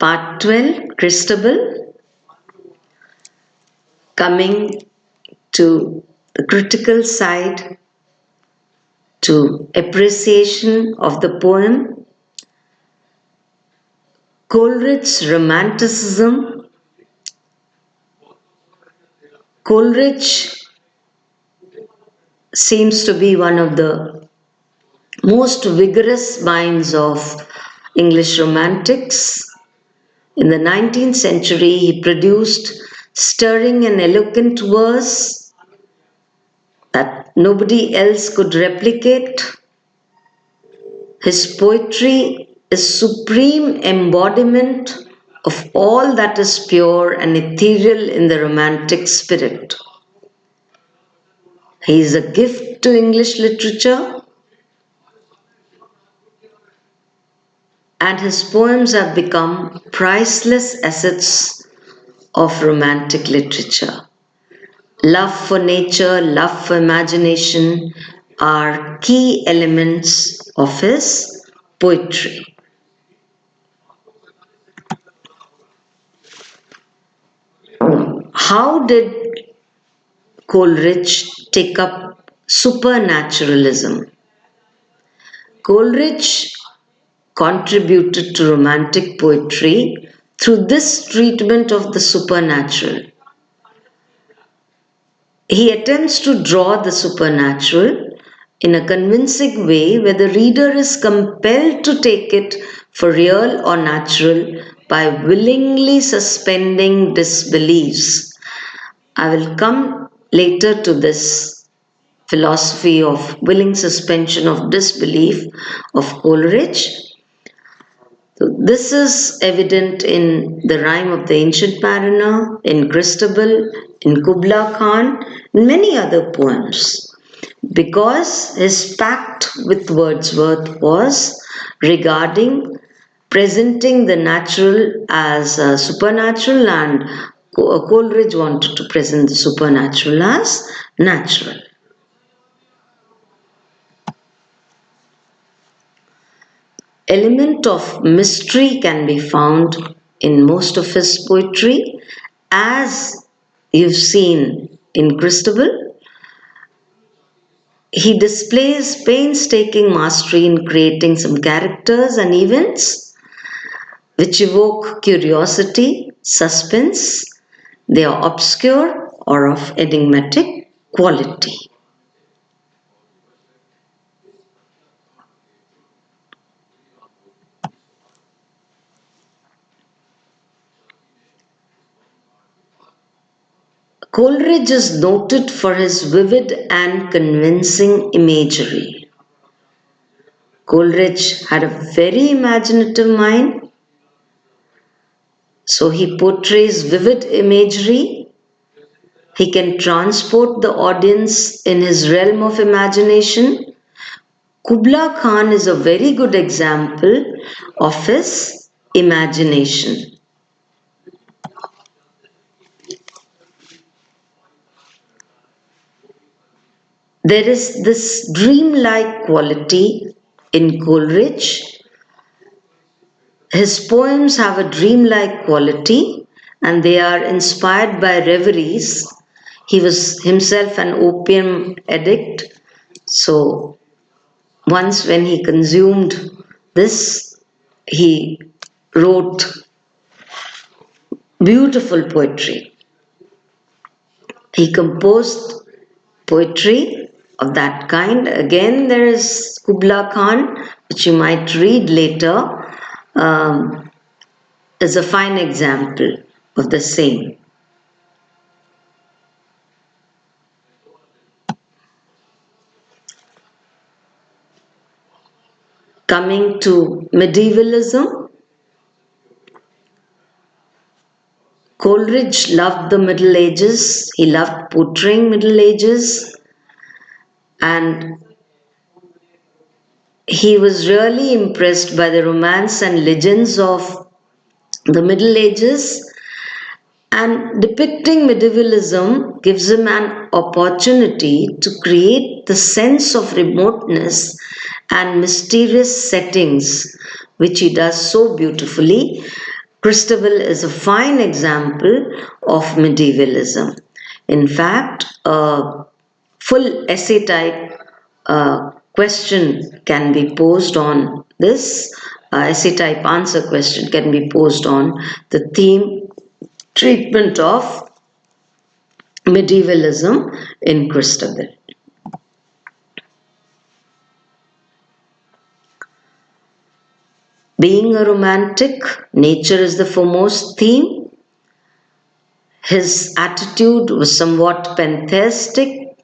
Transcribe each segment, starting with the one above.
Part 12, Christabel, coming to the critical side, to appreciation of the poem. Coleridge's romanticism. Coleridge seems to be one of the most vigorous minds of English romantics. In the 19th century, he produced stirring and eloquent verse that nobody else could replicate. His poetry is supreme embodiment of all that is pure and ethereal in the romantic spirit. He is a gift to English literature, and his poems have become priceless assets of romantic literature. Love for nature, love for imagination are key elements of his poetry. How did Coleridge take up supernaturalism? Coleridge contributed to romantic poetry through this treatment of the supernatural. He attempts to draw the supernatural in a convincing way where the reader is compelled to take it for real or natural by willingly suspending disbeliefs. I will come later to this philosophy of willing suspension of disbelief of Coleridge. So this is evident in the Rime of the Ancient Mariner, in Christabel, in Kubla Khan, and many other poems. Because his pact with Wordsworth was regarding presenting the natural as supernatural, and Coleridge wanted to present the supernatural as natural. Element of mystery can be found in most of his poetry, as you've seen in Christabel. He displays painstaking mastery in creating some characters and events which evoke curiosity, suspense. They are obscure or of enigmatic quality. Coleridge is noted for his vivid and convincing imagery. Coleridge had a very imaginative mind, so he portrays vivid imagery. He can transport the audience in his realm of imagination. Kubla Khan is a very good example of his imagination. There is this dreamlike quality in Coleridge. His poems have a dreamlike quality and they are inspired by reveries. He was himself an opium addict, so once when he consumed this, he wrote beautiful poetry. He composed poetry of that kind. Again, there is Kubla Khan, which you might read later, is a fine example of the same. Coming to medievalism, Coleridge loved the Middle Ages. He loved portraying Middle Ages, and he was really impressed by the romance and legends of the Middle Ages, and depicting medievalism gives him an opportunity to create the sense of remoteness and mysterious settings, which he does so beautifully. Christabel is a fine example of medievalism. In fact, a full essay type question can be posed on this, essay type answer question can be posed on the theme treatment of medievalism in Christabel. Being a romantic, nature is the foremost theme. His attitude was somewhat pantheistic.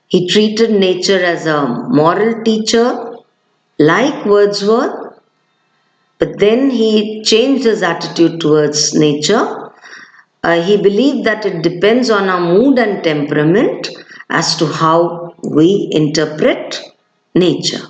He treated nature as a moral teacher, like Wordsworth, but then he changed his attitude towards nature. He believed that it depends on our mood and temperament as to how we interpret nature.